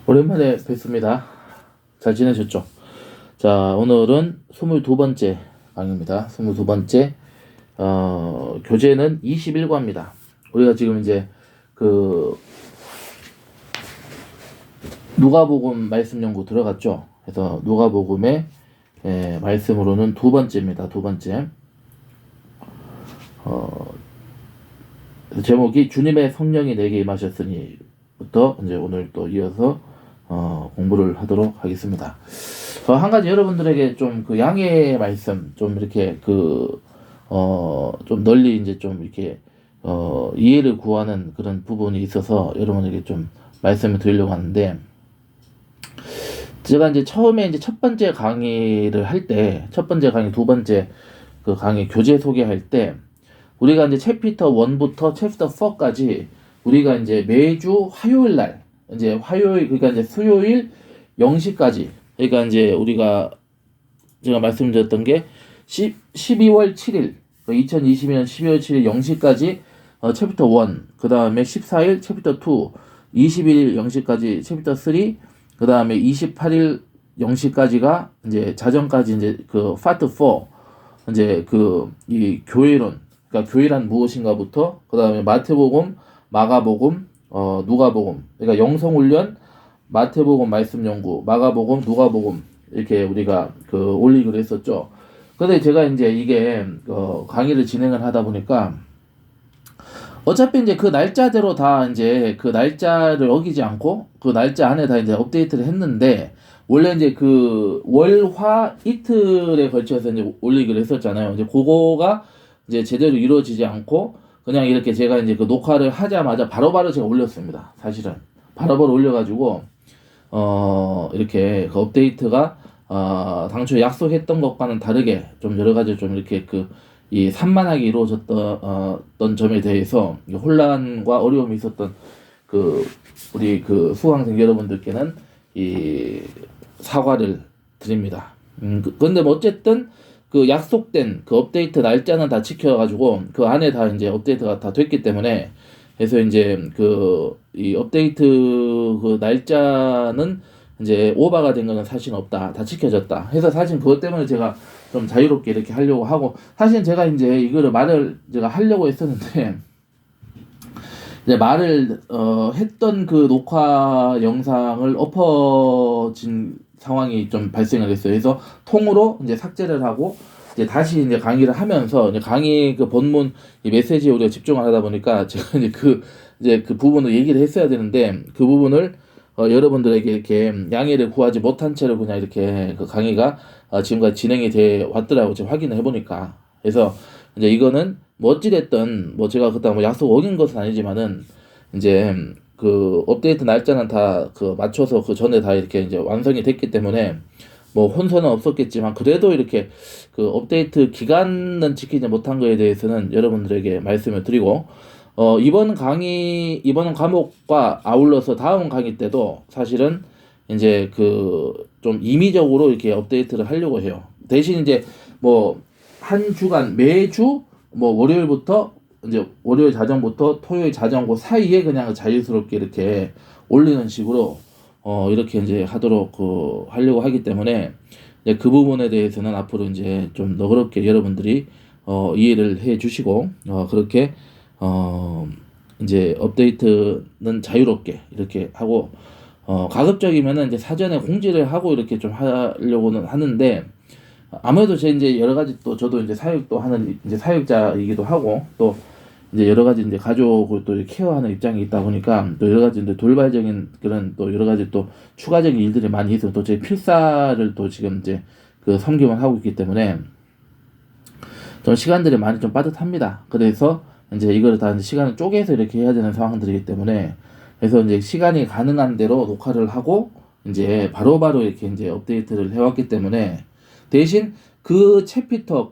오랜만에 뵙습니다. 잘 지내셨죠? 자, 오늘은 22번째 강의입니다. 22번째, 교재는 21과입니다. 우리가 지금 이제 그 누가복음 말씀 연구 들어갔죠? 그래서 누가복음의 말씀으로는 두 번째입니다. 두 번째. 제목이 주님의 성령이 내게 임하셨으니부터 이제 오늘 또 이어서 공부를 하도록 하겠습니다. 한 가지 여러분들에게 좀 그 양해의 말씀 좀 이렇게 좀 널리 이제 좀 이렇게 이해를 구하는 그런 부분이 있어서 여러분에게 좀 말씀을 드리려고 하는데, 제가 이제 처음에 이제 첫 번째 강의를 할 때, 첫 번째 강의, 두 번째 그 강의 교재 소개할 때, 우리가 이제 챕터 1부터 챕터 4까지 우리가 이제 매주 화요일 날, 이제 화요일, 그러니까 이제 수요일 0시까지, 그러니까 이제 우리가 제가 말씀드렸던 게 12월 7일, 2022년 12월 7일 0시까지 챕터 1, 그 다음에 14일 챕터 2, 21일 0시까지 챕터 3, 그 다음에 28일 0시까지가 이제 자정까지 이제 그 파트 4, 이제 이 교회론, 그러니까 교회란 무엇인가부터, 그 다음에 마태복음, 마가복음, 누가복음, 그러니까 영성훈련, 마태복음 말씀 연구, 마가복음, 누가복음 이렇게 우리가 올리기로 했었죠. 근데 제가 이제 이게 강의를 진행을 하다 보니까 어차피 이제 그 날짜대로 다 이제 그 날짜를 어기지 않고 그 날짜 안에 다 이제 업데이트를 했는데, 원래 이제 그 월화 이틀에 걸쳐서 이제 올리기로 했었잖아요. 이제 그거가 이제 제대로 이루어지지 않고 그냥 이렇게 제가 이제 그 녹화를 하자마자 바로바로 제가 올렸습니다. 사실은 바로바로 올려가지고 이렇게 그 업데이트가 당초 약속했던 것과는 다르게 좀 여러 가지 좀 이렇게 이 산만하게 이루어졌던 점에 대해서 혼란과 어려움이 있었던 우리 수강생 여러분들께는 이 사과를 드립니다. 근데 뭐 어쨌든 그 약속된 그 업데이트 날짜는 다 지켜가지고 그 안에 다 이제 업데이트가 다 됐기 때문에, 그래서 이제 이 업데이트 그 날짜는 이제 오버가 된 거는 사실 없다. 다 지켜졌다. 해서 사실 그것 때문에 제가 좀 자유롭게 이렇게 하려고 하고, 사실 제가 이제 이거를 말을 제가 하려고 했었는데, 이제 말을 했던 그 녹화 영상을 엎어진 상황이 좀 발생을 했어요. 그래서 통으로 이제 삭제를 하고 이제 다시 이제 강의를 하면서 이제 강의 그 본문 이 메시지에 우리가 집중을 하다 보니까 제가 이제 그 부분을 얘기를 했어야 되는데, 그 부분을 여러분들에게 이렇게 양해를 구하지 못한 채로 그냥 이렇게 그 강의가 지금까지 진행이 돼 왔더라고, 제가 확인을 해보니까. 그래서 이제 이거는 뭐 어찌됐든 뭐 제가 그때 뭐 약속 어긴 것은 아니지만은 이제 그 업데이트 날짜는 다 맞춰서 그 전에 다 이렇게 이제 완성이 됐기 때문에 뭐 혼선은 없었겠지만, 그래도 이렇게 그 업데이트 기간은 지키지 못한 거에 대해서는 여러분들에게 말씀을 드리고, 이번 과목과 아울러서 다음 강의 때도 사실은 이제 좀 임의적으로 이렇게 업데이트를 하려고 해요. 대신 이제 뭐 한 주간 매주 뭐 월요일부터 이제 월요일 자정부터 토요일 자정 그 사이에 그냥 자유스럽게 이렇게 올리는 식으로 이렇게 이제 하도록 하려고 하기 때문에, 이제 그 부분에 대해서는 앞으로 이제 좀 너그럽게 여러분들이 이해를 해 주시고, 그렇게 이제 업데이트는 자유롭게 이렇게 하고, 가급적이면은 이제 사전에 공지를 하고 이렇게 좀 하려고는 하는데, 아무래도 제 이제 여러 가지 또 저도 이제 사육도 하는 이제 사육자이기도 하고, 또 이제 여러 가지 이제 가족을 또 케어하는 입장이 있다 보니까 또 여러 가지 이제 돌발적인 그런 또 여러 가지 또 추가적인 일들이 많이 있어요. 또 제 필사를 또 지금 이제 섬김을 하고 있기 때문에 좀 시간들이 많이 좀 빠듯합니다. 그래서 이제 이거를 다 이제 시간을 쪼개서 이렇게 해야 되는 상황들이기 때문에, 그래서 이제 시간이 가능한 대로 녹화를 하고 이제 바로바로 이렇게 이제 업데이트를 해왔기 때문에, 대신 그 챕터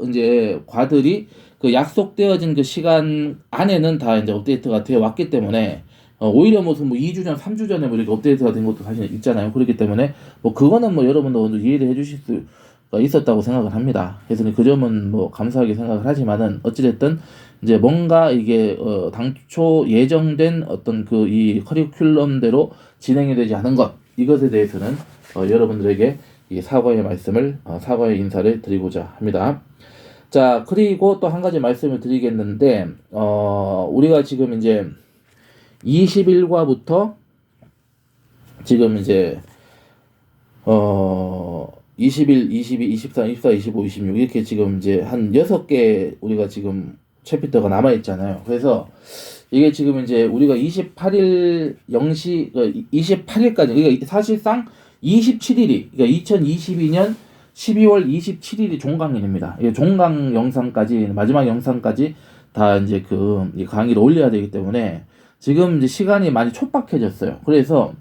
이제 과들이 약속되어진 그 시간 안에는 다 이제 업데이트가 되어 왔기 때문에, 오히려 무슨 뭐 2주 전, 3주 전에 뭐 이렇게 업데이트가 된 것도 사실 있잖아요. 그렇기 때문에 뭐 그거는 뭐 여러분도 이해를 해주실 수가 있었다고 생각을 합니다. 그래서 그 점은 뭐 감사하게 생각을 하지만은, 어찌됐든 이제 뭔가 이게 당초 예정된 어떤 그 이 커리큘럼대로 진행이 되지 않은 것, 이것에 대해서는 여러분들에게 이 사과의 말씀을 사과의 인사를 드리고자 합니다. 자, 그리고 또 한 가지 말씀을 드리겠는데 우리가 지금 이제 21과부터 지금 이제 21, 22, 23, 24, 25, 26 이렇게 지금 이제 한 6개 우리가 지금 챕터가 남아 있잖아요. 그래서 이게 지금 이제 우리가 28일 0시 28일까지 그러니까 사실상 27일이 그러니까 2022년 12월 27일이 종강일입니다. 이 종강 영상까지 마지막 영상까지 다 이제 이 강의를 올려야 되기 때문에 지금 이제 시간이 많이 촉박해졌어요. 그래서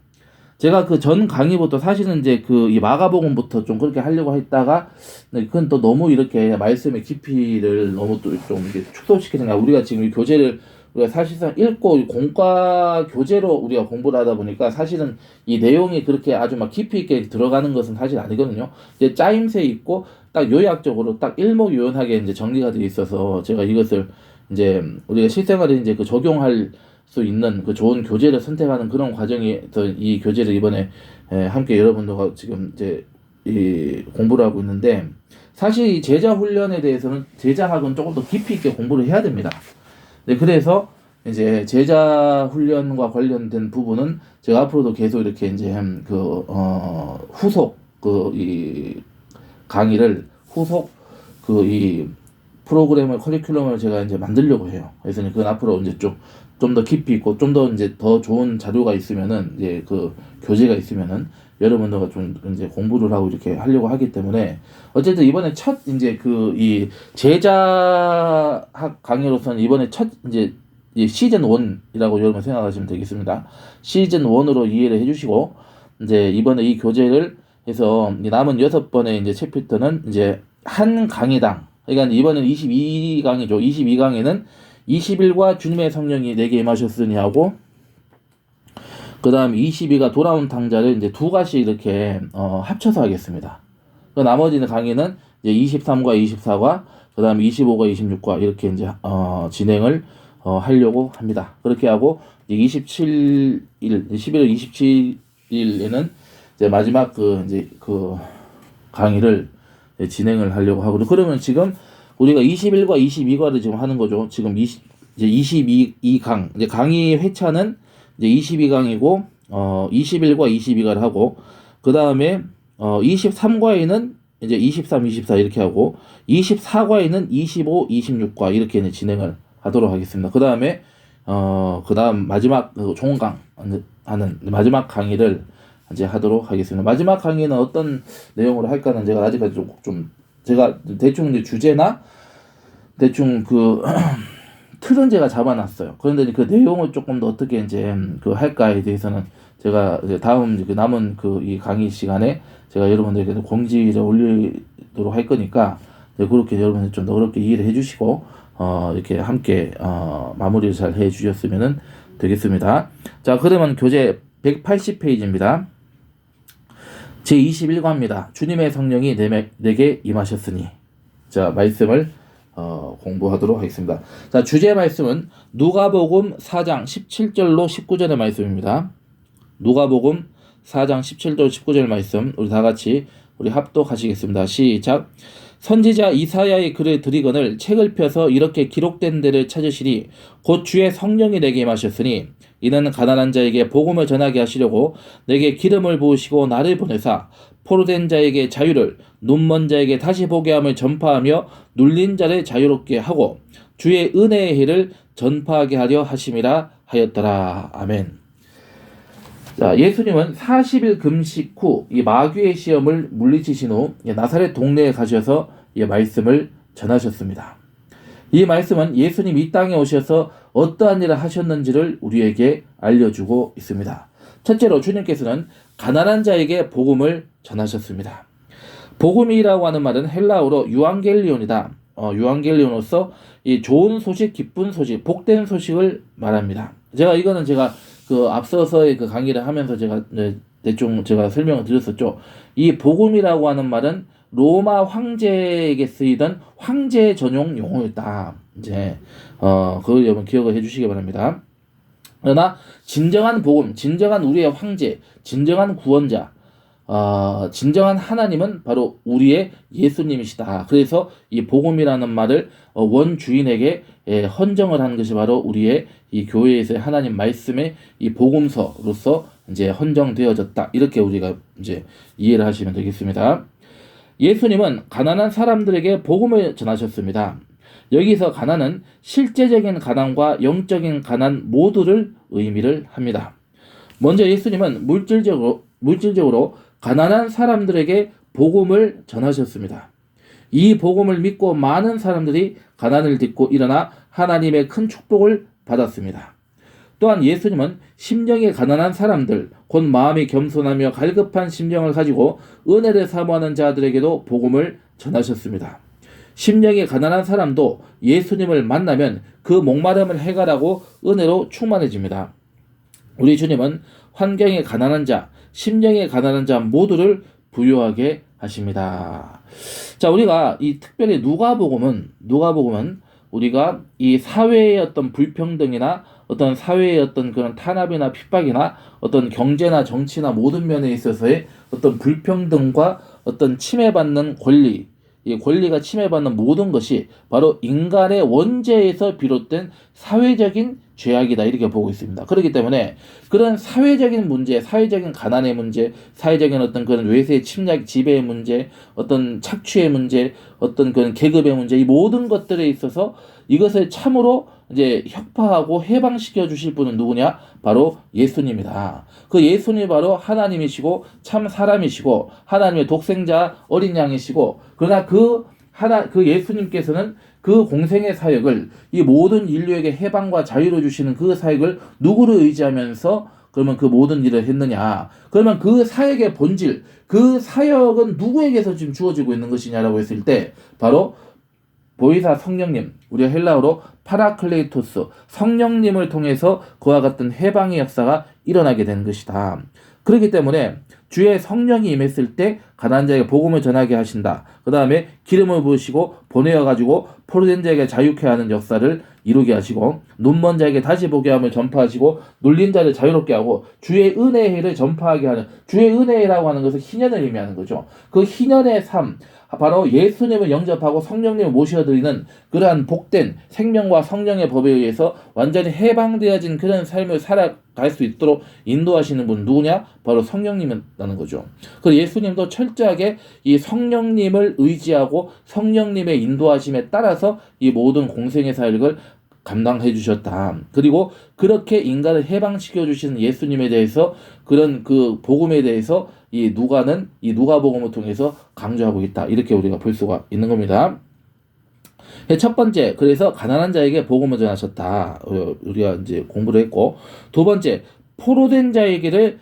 제가 그 전 강의부터 사실은 이제 이 마가복음부터 좀 그렇게 하려고 했다가 그건 또 너무 이렇게 말씀의 깊이를 너무 또 좀 이렇게 축소시키는 우리가 지금 이 교재를 우리가 사실상 읽고 공과 교재로 우리가 공부를 하다 보니까 사실은 이 내용이 그렇게 아주 막 깊이 있게 들어가는 것은 사실 아니거든요. 이제 짜임새 있고 딱 요약적으로 딱 일목요연하게 이제 정리가 되어 있어서 제가 이것을 이제 우리가 실생활에 이제 적용할 수 있는 그 좋은 교재를 선택하는 그런 과정에서 이 교재를 이번에 함께 여러분들과 지금 이제 이 공부를 하고 있는데 사실 이 제자 훈련에 대해서는 제자학은 조금 더 깊이 있게 공부를 해야 됩니다. 네, 그래서 이제 제자 훈련과 관련된 부분은 제가 앞으로도 계속 이렇게 이제 후속 이 강의를 후속 이 프로그램을 커리큘럼을 제가 이제 만들려고 해요. 그래서 그건 앞으로 이제 좀 더 깊이 있고 좀 더 이제 더 좋은 자료가 있으면은 이제 교재가 있으면은 여러분들과 좀 이제 공부를 하고 이렇게 하려고 하기 때문에 어쨌든 이번에 첫 이제 이 제자학 강의로서는 이번에 첫 이제 시즌 1이라고 여러분 생각하시면 되겠습니다. 시즌 1으로 이해를 해주시고 이제 이번에 이 교재를 해서 남은 6번의 이제 챕터는 이제 한 강의당 그러니까 이번에는 22강이죠. 22강에는 21과 주님의 성령이 내게 임하셨으니 하고 그 다음 22가 돌아온 탕자를 이제 두 가지 이렇게 합쳐서 하겠습니다. 그 나머지는 강의는 이제 23과 24과 그 다음 25과 26과 이렇게 이제 진행을 하려고 합니다. 그렇게 하고 11월 27일에는 이제 마지막 강의를 진행을 하려고 하고 그러면 지금 우리가 21과 22과를 지금 하는 거죠. 지금 이제 22강 이제 강의 회차는 이제 22강이고 21과 22과를 하고 그 다음에 23과에는 이제 23, 24 이렇게 하고 24과에는 25, 26과 이렇게 이제 진행을 하도록 하겠습니다. 그 다음에 그 다음 마지막 종강 하는 마지막 강의를 이제 하도록 하겠습니다. 마지막 강의는 어떤 내용으로 할까는 제가 아직까지 좀 제가 대충 이제 주제나 대충 틀은 제가 잡아놨어요. 그런데 그 내용을 조금 더 어떻게 이제 할까에 대해서는 제가 이제 다음 남은 이 강의 시간에 제가 여러분들에게 공지를 올리도록 할 거니까 그렇게 여러분들 좀 더 그렇게 이해를 해주시고 이렇게 함께 마무리를 잘 해주셨으면 되겠습니다. 자, 그러면 교재 180페이지입니다. 제21과입니다. 주님의 성령이 내게 임하셨으니. 자, 말씀을 공부하도록 하겠습니다. 자, 주제 말씀은 누가복음 4장 17절로 19절의 말씀입니다. 누가복음 4장 17절 19절 말씀 우리 다 같이 우리 합독하시겠습니다. 시작. 선지자 이사야의 글을 드리거늘 책을 펴서 이렇게 기록된 데를 찾으시니 곧 주의 성령이 내게 임하셨으니 이는 가난한 자에게 복음을 전하게 하시려고 내게 기름을 부으시고 나를 보내사 포로된 자에게 자유를 눈먼 자에게 다시 보게 함을 전파하며 눌린 자를 자유롭게 하고 주의 은혜의 해를 전파하게 하려 하심이라 하였더라. 아멘. 자, 예수님은 40일 금식 후 이 마귀의 시험을 물리치신 후 나사렛 동네에 가셔서 이 말씀을 전하셨습니다. 이 말씀은 예수님 이 땅에 오셔서 어떠한 일을 하셨는지를 우리에게 알려주고 있습니다. 첫째로 주님께서는 가난한 자에게 복음을 전하셨습니다. 복음이라고 하는 말은 헬라어로 유앙겔리온이다. 유앙겔리온으로서 이 좋은 소식, 기쁜 소식, 복된 소식을 말합니다. 제가 앞서서의 강의를 하면서 제가 대충 제가 설명을 드렸었죠. 이 복음이라고 하는 말은 로마 황제에게 쓰이던 황제 전용 용어였다. 이제 그걸 여러분 기억을 해주시기 바랍니다. 그러나 진정한 복음, 진정한 우리의 황제, 진정한 구원자, 진정한 하나님은 바로 우리의 예수님이시다. 그래서 이 복음이라는 말을 원주인에게 헌정을 하는 것이 바로 우리의 이 교회에서의 하나님 말씀의 이 복음서로서 이제 헌정되어졌다. 이렇게 우리가 이제 이해를 하시면 되겠습니다. 예수님은 가난한 사람들에게 복음을 전하셨습니다. 여기서 가난은 실제적인 가난과 영적인 가난 모두를 의미를 합니다. 먼저 예수님은 물질적으로 가난한 사람들에게 복음을 전하셨습니다. 이 복음을 믿고 많은 사람들이 가난을 딛고 일어나 하나님의 큰 축복을 받았습니다. 또한 예수님은 심령이 가난한 사람들, 곧 마음이 겸손하며 갈급한 심령을 가지고 은혜를 사모하는 자들에게도 복음을 전하셨습니다. 심령이 가난한 사람도 예수님을 만나면 그 목마름을 해결하고 은혜로 충만해집니다. 우리 주님은 환경이 가난한 자, 심령이 가난한 자 모두를 부유하게 하십니다. 자, 우리가 이 특별히 누가복음은 우리가 이 사회의 어떤 불평등이나 어떤 사회의 어떤 그런 탄압이나 핍박이나 어떤 경제나 정치나 모든 면에 있어서의 어떤 불평등과 어떤 침해받는 권리, 이 권리가 침해받는 모든 것이 바로 인간의 원죄에서 비롯된 사회적인 죄악이다 이렇게 보고 있습니다. 그렇기 때문에 그런 사회적인 문제, 사회적인 가난의 문제, 사회적인 어떤 그런 외세의 침략, 지배의 문제, 어떤 착취의 문제, 어떤 그런 계급의 문제, 이 모든 것들에 있어서 이것을 참으로 이제 혁파하고 해방시켜 주실 분은 누구냐? 바로 예수님이다. 그 예수님이 바로 하나님이시고 참 사람이시고 하나님의 독생자 어린 양이시고, 그러나 그 예수님께서는 그 공생의 사역을, 이 모든 인류에게 해방과 자유를 주시는 그 사역을 누구를 의지하면서 그러면 그 모든 일을 했느냐? 그러면 그 사역의 본질, 그 사역은 누구에게서 지금 주어지고 있는 것이냐라고 했을 때 바로 보이사 성령님, 우리가 헬라어로 파라클레이토스, 성령님을 통해서 그와 같은 해방의 역사가 일어나게 된 것이다. 그렇기 때문에 주의 성령이 임했을 때 가난한 자에게 복음을 전하게 하신다. 그 다음에 기름을 부으시고 보내어가지고 포로된 자에게 자유케 하는 역사를 이루게 하시고, 눈먼 자에게 다시 보게 함을 전파하시고, 눌린 자를 자유롭게 하고, 주의 은혜의 해를 전파하게 하는, 주의 은혜라고 하는 것은 희년을 의미하는 거죠. 그 희년의 삶, 바로 예수님을 영접하고 성령님을 모셔드리는 그러한 복된 생명과 성령의 법에 의해서 완전히 해방되어진 그런 삶을 살아갈 수 있도록 인도하시는 분 누구냐? 바로 성령님이라는 거죠. 그래서 예수님도 철저하게 이 성령님을 의지하고 성령님의 인도하심에 따라서 이 모든 공생의 사역을 감당해 주셨다. 그리고 그렇게 인간을 해방시켜 주시는 예수님에 대해서, 그런 그 복음에 대해서 이 누가복음을 통해서 강조하고 있다. 이렇게 우리가 볼 수가 있는 겁니다. 첫 번째, 그래서 가난한 자에게 복음을 전하셨다. 우리가 이제 공부를 했고, 두 번째, 포로된 자에게를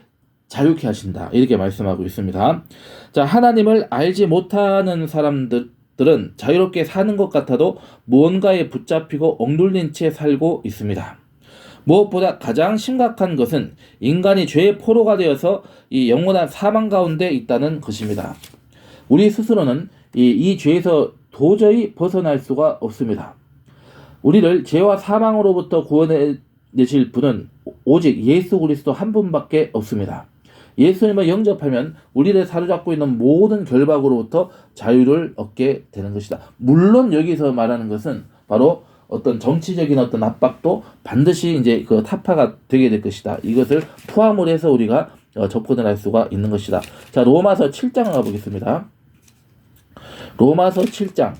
자유케 하신다. 이렇게 말씀하고 있습니다. 자, 하나님을 알지 못하는 사람들은 자유롭게 사는 것 같아도 무언가에 붙잡히고 억눌린 채 살고 있습니다. 무엇보다 가장 심각한 것은 인간이 죄의 포로가 되어서 이 영원한 사망 가운데 있다는 것입니다. 우리 스스로는 이 죄에서 도저히 벗어날 수가 없습니다. 우리를 죄와 사망으로부터 구원해 내실 분은 오직 예수 그리스도 한 분밖에 없습니다. 예수님을 영접하면 우리를 사로잡고 있는 모든 결박으로부터 자유를 얻게 되는 것이다. 물론 여기서 말하는 것은 바로 어떤 정치적인 어떤 압박도 반드시 이제 그 타파가 되게 될 것이다. 이것을 포함을 해서 우리가 접근을 할 수가 있는 것이다. 자, 로마서 7장을 가보겠습니다. 로마서 7장.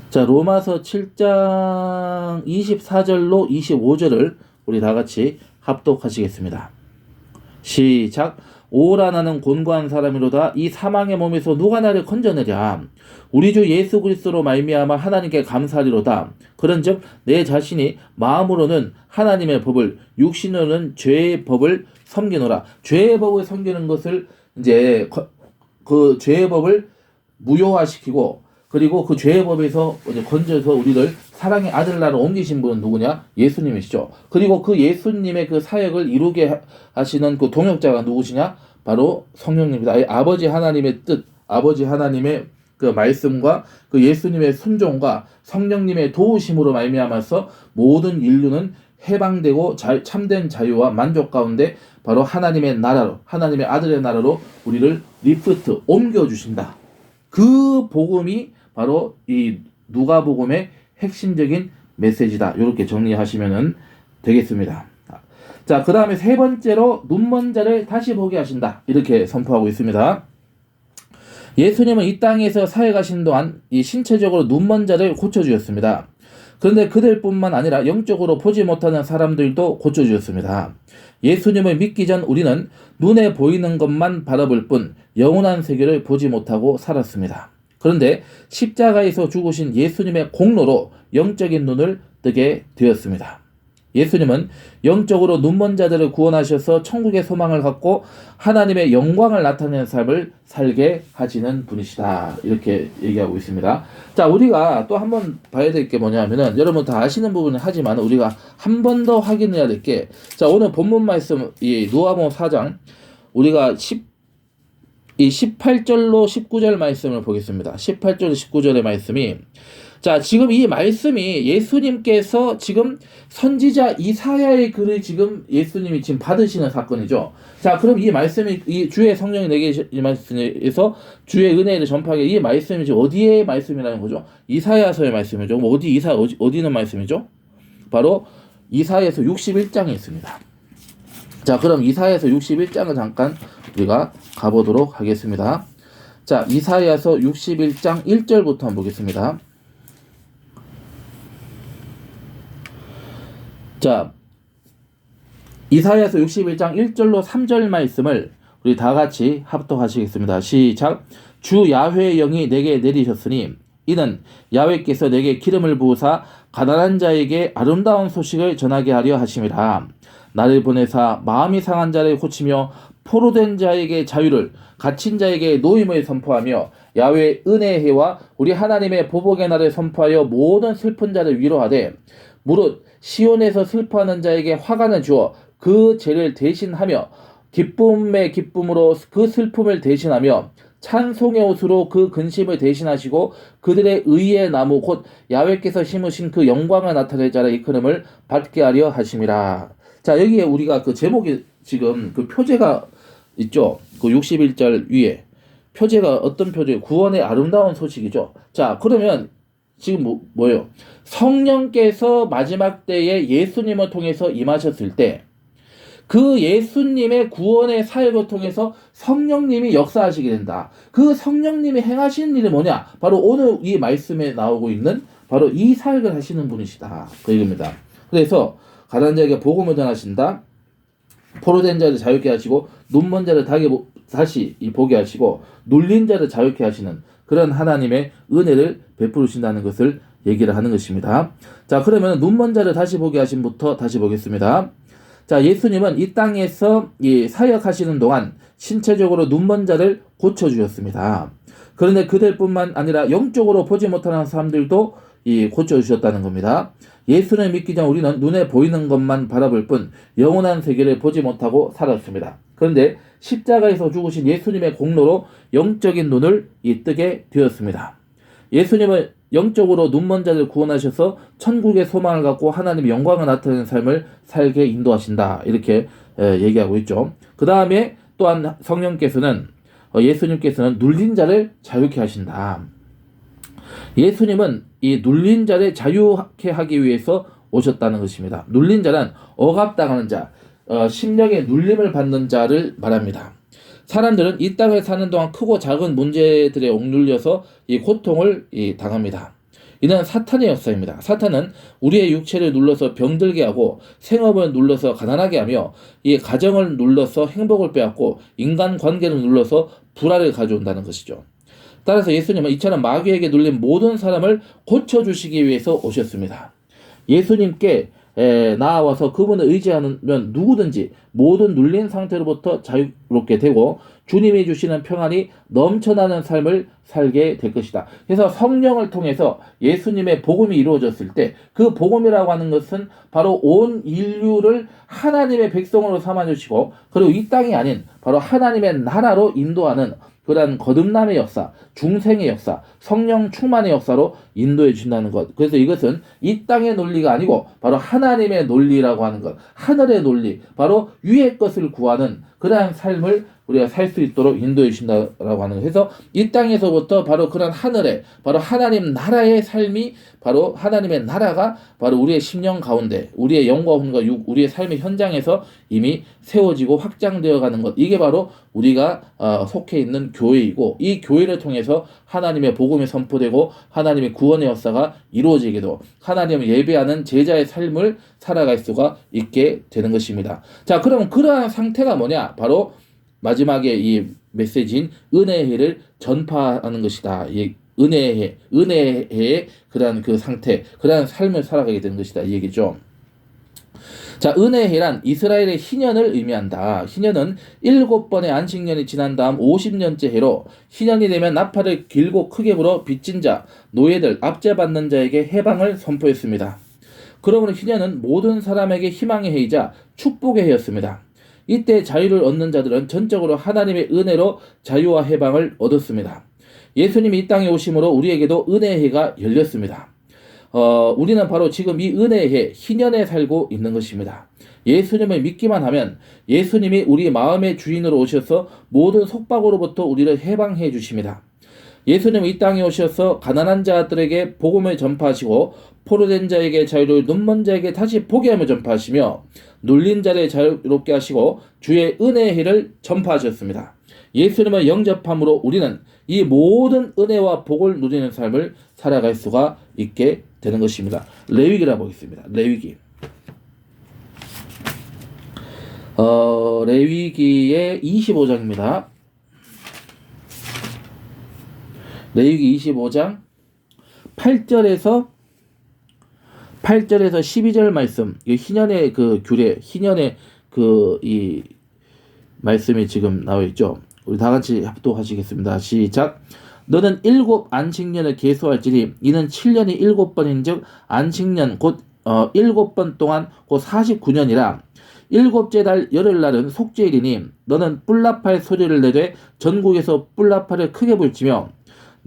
자, 로마서 7장 24절로 25절을 우리 다 같이 합독하시겠습니다. 시작. 오라 나는 곤고한 사람이로다. 이 사망의 몸에서 누가 나를 건져내랴. 우리 주 예수 그리스도로 말미암아 하나님께 감사하리로다. 그런즉 내 자신이 마음으로는 하나님의 법을, 육신으로는 죄의 법을 섬기노라. 죄의 법을 섬기는 것을 이제 그 죄의 법을 무효화시키고, 그리고 그 죄의 법에서 이제 건져서 우리를 사랑의 아들 나라로 옮기신 분은 누구냐? 예수님이시죠. 그리고 그 예수님의 그 사역을 이루게 하시는 그 동역자가 누구시냐? 바로 성령님입니다. 아버지 하나님의 뜻, 아버지 하나님의 그 말씀과 그 예수님의 순종과 성령님의 도우심으로 말미암아서 모든 인류는 해방되고 참된 자유와 만족 가운데 바로 하나님의 나라로, 하나님의 아들의 나라로 우리를 리프트 옮겨주신다. 그 복음이 바로 이 누가복음의 핵심적인 메시지다. 이렇게 정리하시면 되겠습니다. 자, 그 다음에 세 번째로 눈먼 자를 다시 보게 하신다. 이렇게 선포하고 있습니다. 예수님은 이 땅에서 사역하신 동안 이 신체적으로 눈먼 자를 고쳐주셨습니다. 그런데 그들뿐만 아니라 영적으로 보지 못하는 사람들도 고쳐주셨습니다. 예수님을 믿기 전 우리는 눈에 보이는 것만 바라볼 뿐 영원한 세계를 보지 못하고 살았습니다. 그런데 십자가에서 죽으신 예수님의 공로로 영적인 눈을 뜨게 되었습니다. 예수님은 영적으로 눈먼 자들을 구원하셔서 천국의 소망을 갖고 하나님의 영광을 나타내는 삶을 살게 하시는 분이시다. 이렇게 얘기하고 있습니다. 자, 우리가 또 한번 봐야 될 게 뭐냐면은, 여러분 다 아시는 부분은 하지만 우리가 한 번 더 확인해야 될 게, 자, 오늘 본문 말씀, 이 누가복음 4장, 우리가 18절로 19절 말씀을 보겠습니다. 18절 19절의 말씀이, 자, 지금 이 말씀이 예수님께서 지금 선지자 이사야의 글을 지금 예수님이 지금 받으시는 사건이죠. 자, 그럼 이 말씀이, 이 주의 성령이 내게 이 말씀에서 주의 은혜를 전파하게, 이 말씀이 지금 어디의 말씀이라는 거죠? 이사야서의 말씀이죠. 어디는 말씀이죠? 바로 이사야서 61장에 있습니다. 자, 그럼 이사야서 61장을 잠깐 우리가 가보도록 하겠습니다. 자, 이사야서 61장 1절부터 한번 보겠습니다. 자, 이사야서 61장 1절로 3절 말씀을 우리 다 같이 합독하시겠습니다. 시작. 주 야훼의 영이 내게 내리셨으니 이는 야훼께서 내게 기름을 부으사 가난한 자에게 아름다운 소식을 전하게 하려 하심이라. 나를 보내사 마음이 상한 자를 고치며 포로된 자에게 자유를, 갇힌 자에게 노임을 선포하며 야훼의 은혜의 해와 우리 하나님의 보복의 날을 선포하여 모든 슬픈 자를 위로하되, 무릇 시온에서 슬퍼하는 자에게 화관을 주어 그 죄를 대신하며 기쁨의 기쁨으로 그 슬픔을 대신하며 찬송의 옷으로 그 근심을 대신하시고 그들의 의의 나무 곧 야훼께서 심으신 그 영광을 나타낼 자를 이끄름을 받게 하려 하심이라. 자, 여기에 우리가 그 제목이 지금 그 표제가 있죠. 그 61절 위에 표제가 어떤 표제? 구원의 아름다운 소식이죠. 자, 그러면 지금 뭐예요? 성령께서 마지막 때에 예수님을 통해서 임하셨을 때 그 예수님의 구원의 사역을 통해서 성령님이 역사하시게 된다. 그 성령님이 행하시는 일이 뭐냐? 바로 오늘 이 말씀에 나오고 있는 바로 이 사역을 하시는 분이시다. 그 얘기입니다. 그래서 가난한 자에게 복음을 전하신다. 포로된 자를 자유케 하시고 눈먼 자를 다시 보게 하시고 눌린 자를 자유케 하시는 그런 하나님의 은혜를 베푸신다는 것을 얘기를 하는 것입니다. 자, 그러면 눈먼 자를 다시 보게 하심부터 다시 보겠습니다. 자, 예수님은 이 땅에서 사역하시는 동안 신체적으로 눈먼 자를 고쳐주셨습니다. 그런데 그들뿐만 아니라 영적으로 보지 못하는 사람들도 고쳐주셨다는 겁니다. 예수를 믿기 전 우리는 눈에 보이는 것만 바라볼 뿐 영원한 세계를 보지 못하고 살았습니다. 그런데 십자가에서 죽으신 예수님의 공로로 영적인 눈을 뜨게 되었습니다. 예수님은 영적으로 눈먼 자를 구원하셔서 천국의 소망을 갖고 하나님의 영광을 나타내는 삶을 살게 인도하신다. 이렇게 얘기하고 있죠. 그 다음에 또한 성령께서는 예수님께서는 눌린 자를 자유케 하신다. 예수님은 이 눌린 자를 자유케 하기 위해서 오셨다는 것입니다. 눌린 자는 억압당하는 자, 심령의 눌림을 받는 자를 말합니다. 사람들은 이 땅을 사는 동안 크고 작은 문제들에 억눌려서 이 고통을 당합니다. 이는 사탄의 역사입니다. 사탄은 우리의 육체를 눌러서 병들게 하고 생업을 눌러서 가난하게 하며 이 가정을 눌러서 행복을 빼앗고 인간관계를 눌러서 불화를 가져온다는 것이죠. 따라서 예수님은 이처럼 마귀에게 눌린 모든 사람을 고쳐주시기 위해서 오셨습니다. 예수님께 나와서 그분을 의지하면 누구든지 모든 눌린 상태로부터 자유롭게 되고 주님이 주시는 평안이 넘쳐나는 삶을 살게 될 것이다. 그래서 성령을 통해서 예수님의 복음이 이루어졌을 때 그 복음이라고 하는 것은 바로 온 인류를 하나님의 백성으로 삼아주시고 그리고 이 땅이 아닌 바로 하나님의 나라로 인도하는 그러한 거듭남의 역사, 중생의 역사, 성령 충만의 역사로 인도해 준다는 것. 그래서 이것은 이 땅의 논리가 아니고 바로 하나님의 논리라고 하는 것. 하늘의 논리, 바로 위의 것을 구하는 그러한 삶을 우리가 살 수 있도록 인도해 주신다라고 하는 것. 그래서 이 땅에서부터 바로 그런 하늘의, 바로 하나님 나라의 삶이 바로 하나님의 나라가 바로 우리의 심령 가운데, 우리의 영과 혼과 우리의 삶의 현장에서 이미 세워지고 확장되어 가는 것. 이게 바로 우리가 속해 있는 교회이고 이 교회를 통해서 하나님의 복음이 선포되고 하나님의 구원의 역사가 이루어지기도 하나님을 예배하는 제자의 삶을 살아갈 수가 있게 되는 것입니다. 자, 그럼 그러한 상태가 뭐냐? 바로 마지막에 이 메시지인 은혜의 해를 전파하는 것이다. 이 은혜의 그러한 그 상태, 그러한 삶을 살아가게 되는 것이다. 이 얘기죠. 자, 은혜의 해란 이스라엘의 희년을 의미한다. 희년은 7번의 안식년이 지난 다음 50년째 해로 희년이 되면 나팔을 길고 크게 불어 빚진 자, 노예들, 압제받는 자에게 해방을 선포했습니다. 그러므로 희년은 모든 사람에게 희망의 해이자 축복의 해였습니다. 이때 자유를 얻는 자들은 전적으로 하나님의 은혜로 자유와 해방을 얻었습니다. 예수님이 이 땅에 오심으로 우리에게도 은혜의 해가 열렸습니다. 우리는 바로 지금 이 은혜의 해, 희년에 살고 있는 것입니다. 예수님을 믿기만 하면 예수님이 우리 마음의 주인으로 오셔서 모든 속박으로부터 우리를 해방해 주십니다. 예수님은 이 땅에 오셔서 가난한 자들에게 복음을 전파하시고 포로된 자에게 자유를, 눈먼 자에게 다시 보게 하며 전파하시며 눌린 자를 자유롭게 하시고 주의 은혜의 해를 전파하셨습니다. 예수님을 영접함으로 우리는 이 모든 은혜와 복을 누리는 삶을 살아갈 수가 있게 되는 것입니다. 레위기라 보겠습니다. 레위기. 레위기의 25장입니다. 레위기 25장 8절에서 12절 말씀, 이 희년의 그 규례, 희년의 이 말씀이 지금 나와 있죠. 우리 다 같이 합독하시겠습니다. 시작. 너는 7 안식년을 계수할지니 이는 7년이 7번인즉 안식년 곧 7번 동안 곧 49년이라. 7째 달 열흘날은 속죄일이니 너는 뿔나팔 소리를 내되 전국에서 뿔나팔을 크게 불지며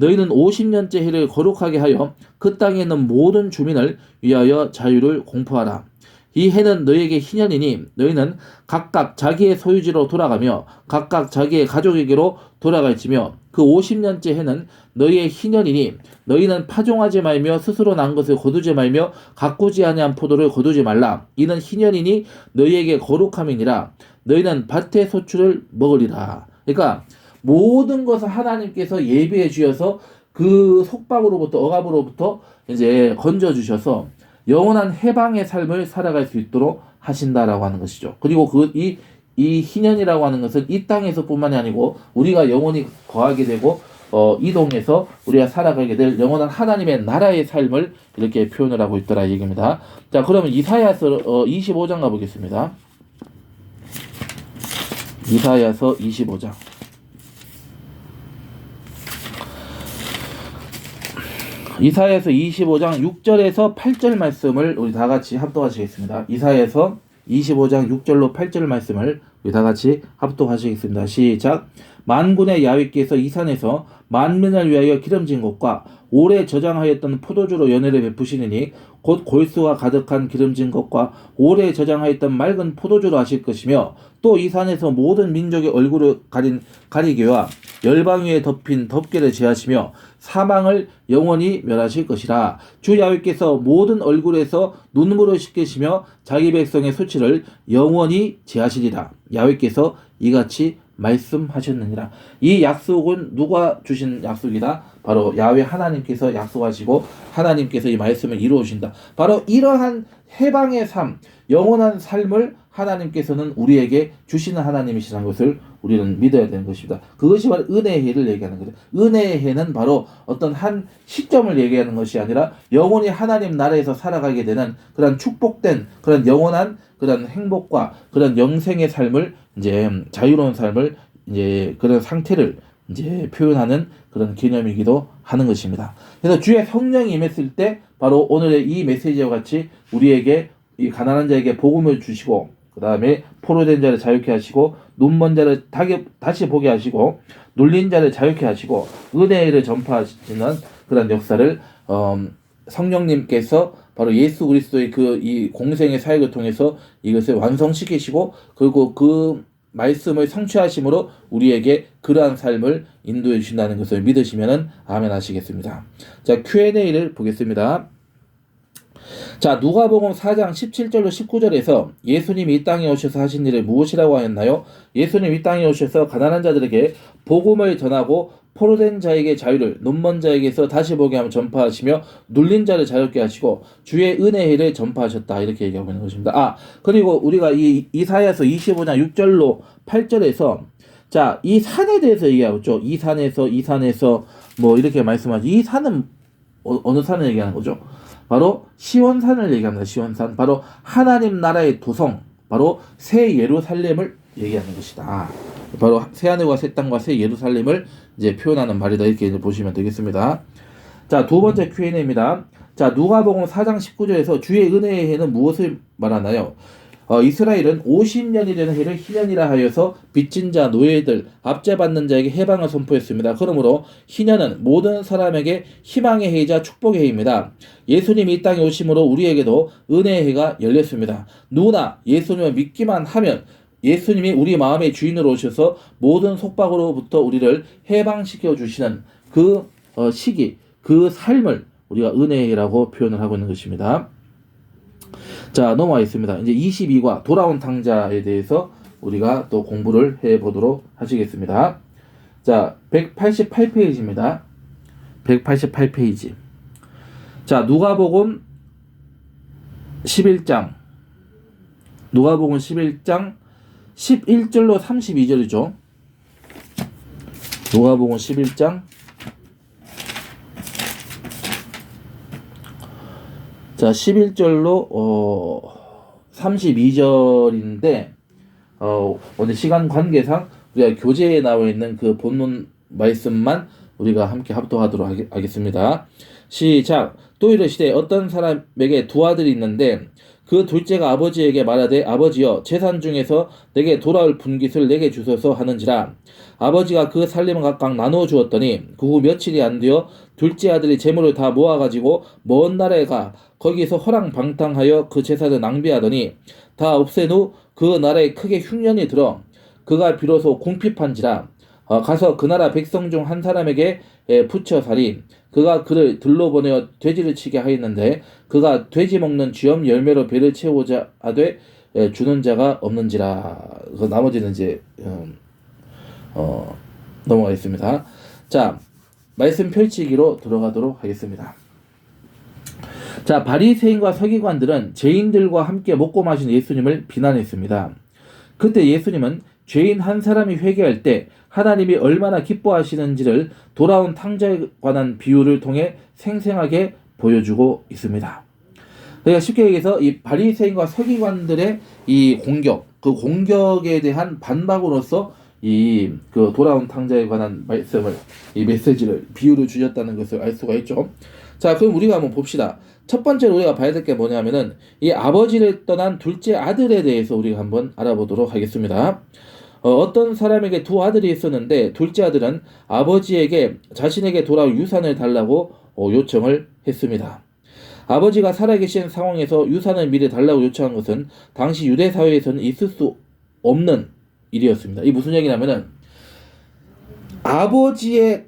너희는 50년째 해를 거룩하게 하여 그 땅에 있는 모든 주민을 위하여 자유를 공포하라. 이 해는 너희에게 희년이니 너희는 각각 자기의 소유지로 돌아가며 각각 자기의 가족에게로 돌아갈지며 그 50년째 해는 너희의 희년이니 너희는 파종하지 말며 스스로 난 것을 거두지 말며 가꾸지 아니한 포도를 거두지 말라. 이는 희년이니 너희에게 거룩함이니라. 너희는 밭의 소출을 먹으리라. 그러니까 모든 것을 하나님께서 예비해 주셔서 그 속박으로부터, 억압으로부터 이제 건져 주셔서 영원한 해방의 삶을 살아갈 수 있도록 하신다라고 하는 것이죠. 그리고 이 희년이라고 하는 것은 이 땅에서뿐만이 아니고 우리가 영원히 거하게 되고 이동해서 우리가 살아가게 될 영원한 하나님의 나라의 삶을 이렇게 표현을 하고 있더라 이 얘기입니다. 자, 그러면 이사야서 25장 가보겠습니다. 이사야서 25장. 이사야서 25장 6절에서 8절 말씀을 우리 다 같이 합독하시겠습니다. 이사야서 25장 6절로 8절 말씀을 우리 다 같이 합독하시겠습니다. 시작. 만군의 야훼께서 이 산에서 만민을 위하여 기름진 것과 오래 저장하였던 포도주로 연회를 베푸시니 곧 골수가 가득한 기름진 것과 오래 저장하였던 맑은 포도주로 하실 것이며 또 이 산에서 모든 민족의 얼굴을 가린 가리개와 열방 위에 덮인 덮개를 제하시며 사망을 영원히 멸하실 것이라. 주 야훼께서 모든 얼굴에서 눈물을 씻기시며 자기 백성의 수치를 영원히 제하시리라. 야훼께서 이같이 말씀하셨느니라. 이 약속은 누가 주신 약속이다? 바로 야훼 하나님께서 약속하시고 하나님께서 이 말씀을 이루어주신다. 바로 이러한 해방의 삶, 영원한 삶을 하나님께서는 우리에게 주시는 하나님이시라는 것을 우리는 믿어야 되는 것입니다. 그것이 바로 은혜의 해를 얘기하는 거죠. 은혜의 해는 바로 어떤 한 시점을 얘기하는 것이 아니라 영원히 하나님 나라에서 살아가게 되는 그런 축복된 그런 영원한 그런 행복과 그런 영생의 삶을 이제 자유로운 삶을 이제 그런 상태를 이제 표현하는 그런 개념이기도 하는 것입니다. 그래서 주의 성령이 임했을 때 바로 오늘의 이 메시지와 같이 우리에게 이 가난한 자에게 복음을 주시고 그 다음에 포로된 자를 자유케 하시고 눈먼 자를 다시 보게 하시고 눌린 자를 자유케 하시고 은혜를 전파하시는 그런 역사를 성령님께서 바로 예수 그리스도의 그 이 공생의 사역을 통해서 이것을 완성시키시고 그리고 그 말씀을 성취하심으로 우리에게 그러한 삶을 인도해 주신다는 것을 믿으시면은 아멘 하시겠습니다. 자, Q&A를 보겠습니다. 자, 누가복음 4장 17절로 19절에서 예수님이 이 땅에 오셔서 하신 일을 무엇이라고 하였나요? 예수님 이 땅에 오셔서 가난한 자들에게 복음을 전하고 포로된 자에게 자유를, 눈먼 자에게서 다시 보게 하며 전파하시며 눌린 자를 자유케 하시고 주의 은혜를 전파하셨다. 이렇게 얘기하고 있는 것입니다. 그리고 우리가 이 이사야서 25장 6절로 8절에서 자, 이 산에 대해서 얘기하고 있죠. 이 산에서 뭐 이렇게 말씀하죠. 이 산은 어느 산을 얘기하는 거죠? 바로 시온산을 얘기합니다. 시온산. 바로 하나님 나라의 도성, 바로 새 예루살렘을 얘기하는 것이다. 바로 새 하늘과 새 땅과 새 예루살렘을 이제 표현하는 말이다. 이렇게 이제 보시면 되겠습니다. 자, 두 번째 Q&A입니다. 자, 누가복음 4장 19절에서 주의 은혜의 해는 무엇을 말하나요? 이스라엘은 50년이 되는 해를 희년이라 하여서 빚진 자, 노예들, 압제받는 자에게 해방을 선포했습니다. 그러므로 희년은 모든 사람에게 희망의 해이자 축복의 해입니다. 예수님이 이 땅에 오심으로 우리에게도 은혜의 해가 열렸습니다. 누구나 예수님을 믿기만 하면 예수님이 우리 마음의 주인으로 오셔서 모든 속박으로부터 우리를 해방시켜 주시는 그 시기, 그 삶을 우리가 은혜라고 표현을 하고 있는 것입니다. 자, 넘어가겠습니다. 이제 22과 돌아온 탕자에 대해서 우리가 또 공부를 해보도록 하시겠습니다. 자, 188페이지입니다. 188페이지. 자, 누가복음 11장 11절로 32절이죠. 누가복음 11장 자, 11절로 32절인데 오늘 시간 관계상 우리가 교재에 나와 있는 그 본문 말씀만 우리가 함께 합독하도록 하겠습니다. 시작. 또 이르시되 어떤 사람에게 두 아들이 있는데 그 둘째가 아버지에게 말하되 아버지여 재산 중에서 내게 돌아올 분깃을 내게 주소서 하는지라. 아버지가 그 살림을 각각 나누어 주었더니 그 후 며칠이 안 되어 둘째 아들이 재물을 다 모아가지고 먼 나라에 가 거기서 허랑방탕하여 그 재산을 낭비하더니 다 없앤 후 그 나라에 크게 흉년이 들어 그가 비로소 궁핍한지라. 가서 그 나라 백성 중 한 사람에게 붙여 살이 그가 그를 들러 보내어 돼지를 치게 하였는데 그가 돼지 먹는 쥐염 열매로 배를 채우고자 하되 주는 자가 없는지라. 나머지는 이제 넘어가겠습니다. 자, 말씀 펼치기로 들어가도록 하겠습니다. 자, 바리새인과 서기관들은 죄인들과 함께 먹고 마신 예수님을 비난했습니다. 그때 예수님은 죄인 한 사람이 회개할 때 하나님이 얼마나 기뻐하시는지를 돌아온 탕자에 관한 비유를 통해 생생하게 보여주고 있습니다. 그러니까 쉽게 얘기해서 이 바리새인과 서기관들의 이 공격, 그 공격에 대한 반박으로서 이 그 돌아온 탕자에 관한 말씀을, 이 메시지를, 비유를 주셨다는 것을 알 수가 있죠. 자, 그럼 우리가 한번 봅시다. 첫 번째로 우리가 봐야 될 게 뭐냐면은 이 아버지를 떠난 둘째 아들에 대해서 우리가 한번 알아보도록 하겠습니다. 어떤 사람에게 두 아들이 있었는데 둘째 아들은 아버지에게 자신에게 돌아올 유산을 달라고 요청을 했습니다. 아버지가 살아계신 상황에서 유산을 미리 달라고 요청한 것은 당시 유대 사회에서는 있을 수 없는 일이었습니다. 이 무슨 얘기냐면은 아버지의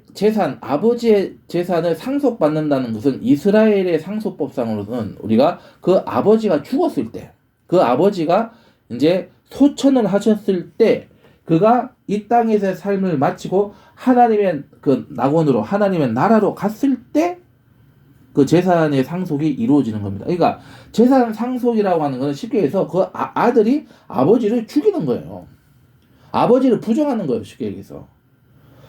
재산을 상속받는다는 것은 이스라엘의 상속법상으로는 우리가 그 아버지가 죽었을 때, 그 아버지가 이제 소천을 하셨을 때 그가 이 땅에서의 삶을 마치고 하나님의 그 낙원으로 하나님의 나라로 갔을 때 그 재산의 상속이 이루어지는 겁니다. 그러니까 재산 상속이라고 하는 것은 쉽게 해서 그 아들이 아버지를 죽이는 거예요. 아버지를 부정하는 거예요. 쉽게 얘기해서.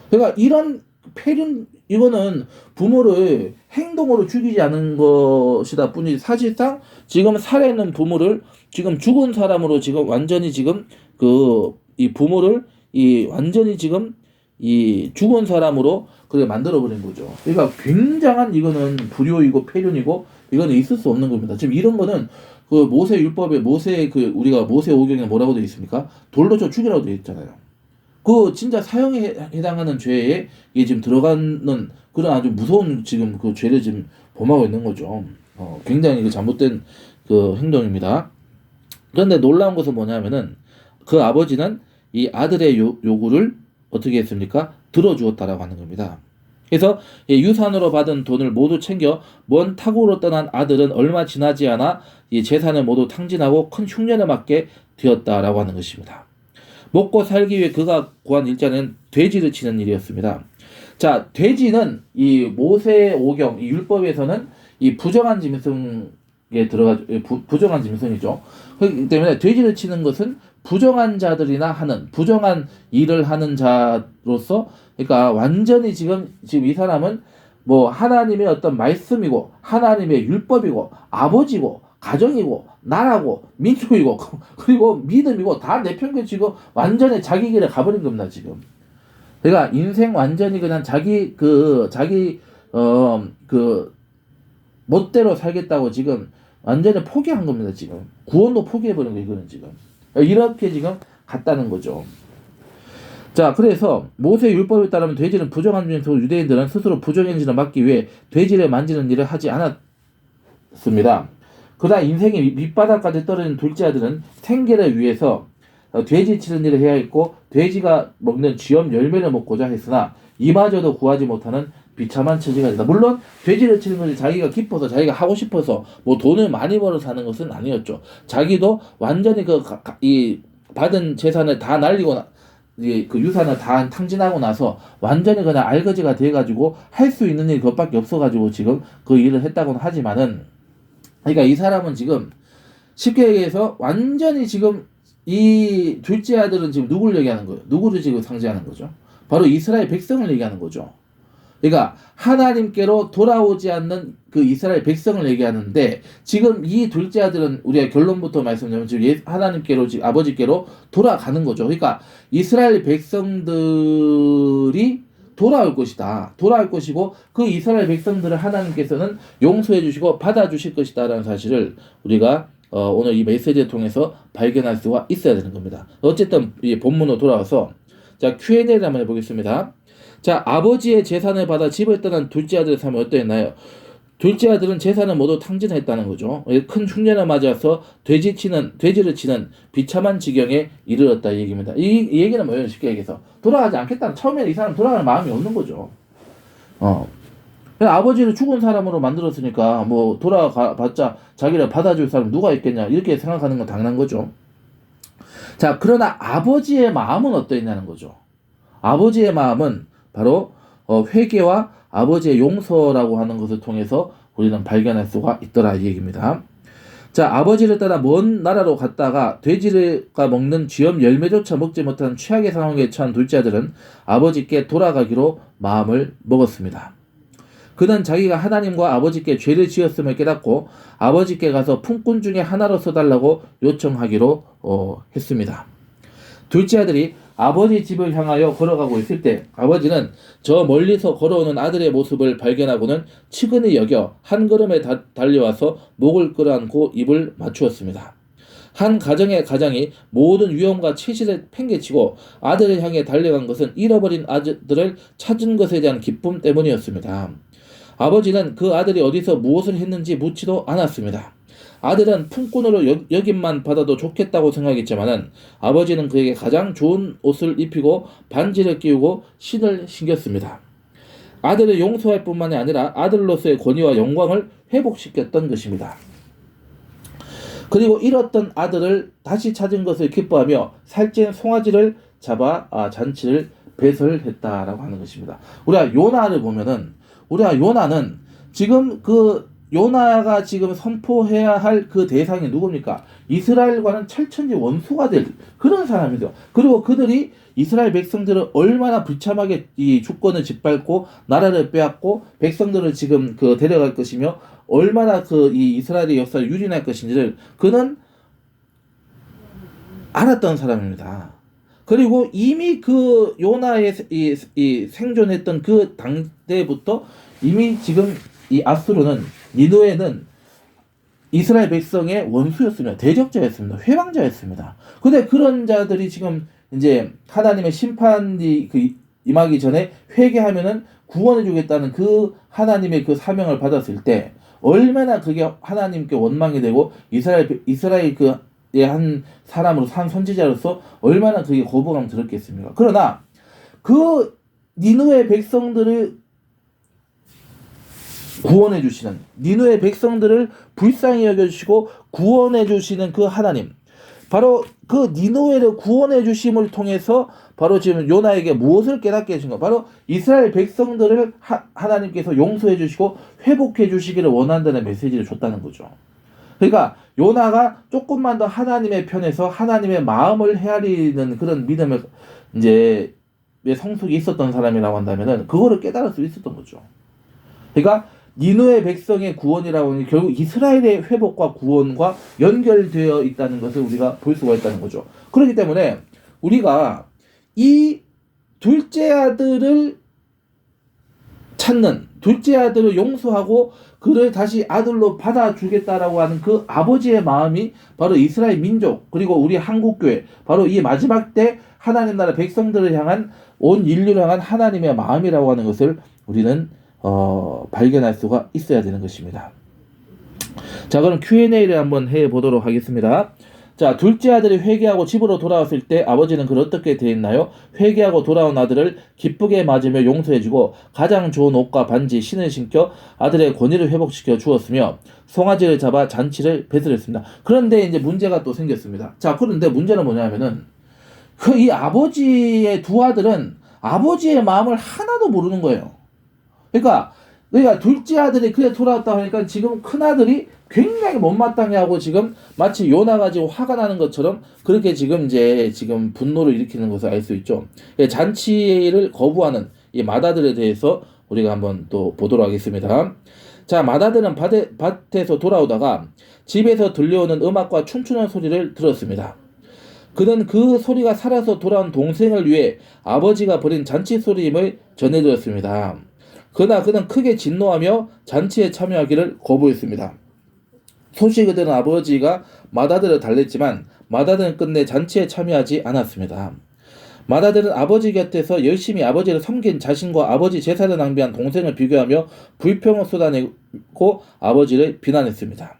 그러니까 이런 폐륜 이거는 부모를 행동으로 죽이지 않은 것이다 뿐이지 사실상 지금 살아있는 부모를 지금 죽은 사람으로 지금 완전히 지금 그 이 부모를 이 완전히 지금 이 죽은 사람으로 그렇게 만들어 버린 거죠. 그러니까 굉장한 이거는 불효이고 폐륜이고 이거는 있을 수 없는 겁니다. 지금 이런 거는 그 모세 율법에 모세 그 우리가 모세 오경에 뭐라고 되어 있습니까? 돌로 쳐 죽이라고 되어 있잖아요. 그 진짜 사형에 해당하는 죄에 이게 지금 들어가는 그런 아주 무서운 지금 그 죄를 지금 범하고 있는 거죠. 굉장히 잘못된 그 행동입니다. 그런데 놀라운 것은 뭐냐면은 그 아버지는 이 아들의 요구를 어떻게 했습니까? 들어주었다라고 하는 겁니다. 그래서 유산으로 받은 돈을 모두 챙겨 먼 타국으로 떠난 아들은 얼마 지나지 않아 이 재산을 모두 탕진하고 큰 흉년을 맞게 되었다라고 하는 것입니다. 먹고 살기 위해 그가 구한 일자는 돼지를 치는 일이었습니다. 자, 돼지는 이 모세 오경, 이 율법에서는 이 부정한 짐승에 부정한 짐승이죠. 그렇기 때문에 돼지를 치는 것은 부정한 자들이나 하는 부정한 일을 하는 자로서 그러니까 완전히 지금 이 사람은 뭐 하나님의 어떤 말씀이고 하나님의 율법이고 아버지고 가정이고 나라고 민족이고 그리고 믿음이고 다 내팽개치고 완전히 자기 길에 가버린 겁니다 지금. 그러니까 인생 완전히 그냥 자기 멋대로 살겠다고 지금 완전히 포기한 겁니다 지금. 구원도 포기해버린 거예요 이거는 지금. 이렇게 지금 갔다는 거죠. 자, 그래서 모세 율법에 따르면 돼지는 부정한 중에서 유대인들은 스스로 부정행진을 막기 위해 돼지를 만지는 일을 하지 않았습니다. 그러나 인생의 밑바닥까지 떨어진 둘째 아들은 생계를 위해서 돼지 치는 일을 해야 했고 돼지가 먹는 쥐염 열매를 먹고자 했으나 이마저도 구하지 못하는 비참한 처지가 됐다. 물론 돼지를 치는 것이 자기가 기뻐서 자기가 하고 싶어서 뭐 돈을 많이 벌어서 하는 것은 아니었죠. 자기도 완전히 이 받은 재산을 다 날리고 그 유산을 다 탕진하고 나서 완전히 그냥 알거지가 돼가지고 할 수 있는 일이 그것밖에 없어가지고 지금 그 일을 했다고는 하지만은 그러니까 이 사람은 지금 쉽게 얘기해서 완전히 지금 이 둘째 아들은 지금 누구를 얘기하는 거예요? 누구를 지금 상징하는 거죠? 바로 이스라엘 백성을 얘기하는 거죠. 그러니까 하나님께로 돌아오지 않는 그 이스라엘 백성을 얘기하는데 지금 이 둘째 아들은 우리가 결론부터 말씀드리면 지금 하나님께로 지금 아버지께로 돌아가는 거죠. 그러니까 이스라엘 백성들이 돌아올 것이다. 돌아올 것이고 그 이스라엘 백성들을 하나님께서는 용서해 주시고 받아주실 것이다라는 사실을 우리가 오늘 이 메시지를 통해서 발견할 수가 있어야 되는 겁니다. 어쨌든 이 본문으로 돌아와서 자 Q&A를 한번 해보겠습니다. 자, 아버지의 재산을 받아 집을 떠난 둘째 아들의 삶이 어떠했나요? 둘째 아들은 재산을 모두 탕진했다는 거죠. 큰 흉년을 맞아서 돼지를 치는 비참한 지경에 이르렀다 이 얘기입니다. 이 얘기는 뭐예요? 쉽게 얘기해서 돌아가지 않겠다는 처음에는 이 사람 돌아갈 마음이 없는 거죠. 아버지를 죽은 사람으로 만들었으니까 뭐 돌아가봤자 자기를 받아줄 사람 누가 있겠냐 이렇게 생각하는 건 당연한 거죠. 자, 그러나 아버지의 마음은 어떠했냐는 거죠. 아버지의 마음은 바로 회개와 아버지의 용서라고 하는 것을 통해서 우리는 발견할 수가 있더라 이 얘기입니다. 자, 아버지를 따라 먼 나라로 갔다가 돼지가 먹는 쥐염 열매조차 먹지 못하는 최악의 상황에 처한 둘째 아들은 아버지께 돌아가기로 마음을 먹었습니다. 그는 자기가 하나님과 아버지께 죄를 지었음을 깨닫고 아버지께 가서 품꾼 중에 하나로 써달라고 요청하기로 했습니다. 둘째 아들이 아버지 집을 향하여 걸어가고 있을 때 아버지는 저 멀리서 걸어오는 아들의 모습을 발견하고는 측은히 여겨 한 걸음에 달려와서 목을 끌어안고 입을 맞추었습니다. 한 가정의 가장이 모든 위험과 채실을 팽개치고 아들을 향해 달려간 것은 잃어버린 아들을 찾은 것에 대한 기쁨 때문이었습니다. 아버지는 그 아들이 어디서 무엇을 했는지 묻지도 않았습니다. 아들은 품꾼으로 여김만 받아도 좋겠다고 생각했지만은 아버지는 그에게 가장 좋은 옷을 입히고 반지를 끼우고 신을 신겼습니다. 아들을 용서할 뿐만이 아니라 아들로서의 권위와 영광을 회복시켰던 것입니다. 그리고 잃었던 아들을 다시 찾은 것을 기뻐하며 살찐 송아지를 잡아 잔치를 배설했다라고 하는 것입니다. 우리가 요나를 보면은 우리가 요나는 지금 그 요나가 지금 선포해야 할 그 대상이 누굽니까? 이스라엘과는 철천지 원수가 될 그런 사람이죠. 그리고 그들이 이스라엘 백성들을 얼마나 불참하게 이 주권을 짓밟고 나라를 빼앗고 백성들을 지금 그 데려갈 것이며 얼마나 그 이 이스라엘의 역사를 유린할 것인지를 그는 알았던 사람입니다. 그리고 이미 그 요나의 이 생존했던 그 당대부터 이미 지금 이 아수르는 니느웨는 이스라엘 백성의 원수였으며 대적자였습니다. 회방자였습니다. 근데 그런 자들이 지금 이제 하나님의 심판이 그 임하기 전에 회개하면은 구원해 주겠다는 그 하나님의 그 사명을 받았을 때 얼마나 그게 하나님께 원망이 되고 이스라엘 그의 한 사람으로 산 선지자로서 얼마나 그게 거부감 들었겠습니까? 그러나 그 니느웨 백성들을 구원해 주시는 니느웨 백성들을 불쌍히 여겨주시고 구원해 주시는 그 하나님, 바로 그 니느웨를 구원해 주심을 통해서 바로 지금 요나에게 무엇을 깨닫게 해주신 것, 바로 이스라엘 백성들을 하나님께서 용서해 주시고 회복해 주시기를 원한다는 메시지를 줬다는 거죠. 그러니까 요나가 조금만 더 하나님의 편에서 하나님의 마음을 헤아리는 그런 믿음을 이제 성숙이 있었던 사람이라고 한다면은 그거를 깨달을 수 있었던 거죠. 그러니까 니느웨 백성의 구원이라고 하는 게 결국 이스라엘의 회복과 구원과 연결되어 있다는 것을 우리가 볼 수가 있다는 거죠. 그렇기 때문에 우리가 이 둘째 아들을 찾는, 둘째 아들을 용서하고 그를 다시 아들로 받아주겠다라고 하는 그 아버지의 마음이 바로 이스라엘 민족 그리고 우리 한국교회, 바로 이 마지막 때 하나님 나라 백성들을 향한, 온 인류를 향한 하나님의 마음이라고 하는 것을 우리는 발견할 수가 있어야 되는 것입니다. 자, 그럼 Q&A를 한번 해보도록 하겠습니다. 자, 둘째 아들이 회개하고 집으로 돌아왔을 때 아버지는 그를 어떻게 대했나요? 회개하고 돌아온 아들을 기쁘게 맞으며 용서해주고 가장 좋은 옷과 반지, 신을 신겨 아들의 권위를 회복시켜 주었으며 송아지를 잡아 잔치를 배설했습니다. 그런데 이제 문제가 또 생겼습니다. 자, 그런데 문제는 뭐냐면은 그 이 아버지의 두 아들은 아버지의 마음을 하나도 모르는 거예요. 그러니까 둘째 아들이 그래 돌아왔다 하니까 지금 큰 아들이 굉장히 못마땅해 하고 지금 마치 요나가 지금 화가 나는 것처럼 그렇게 지금 분노를 일으키는 것을 알 수 있죠. 잔치를 거부하는 이 맏아들에 대해서 우리가 한번 또 보도록 하겠습니다. 자, 맏아들은 밭에서 돌아오다가 집에서 들려오는 음악과 춤추는 소리를 들었습니다. 그는 그 소리가 살아서 돌아온 동생을 위해 아버지가 벌인 잔치 소리임을 전해들었습니다. 그러나 그는 크게 진노하며 잔치에 참여하기를 거부했습니다. 소식을 들은 아버지가 맏아들을 달랬지만 맏아들은 끝내 잔치에 참여하지 않았습니다. 맏아들은 아버지 곁에서 열심히 아버지를 섬긴 자신과 아버지 제사를 낭비한 동생을 비교하며 불평을 쏟아내고 아버지를 비난했습니다.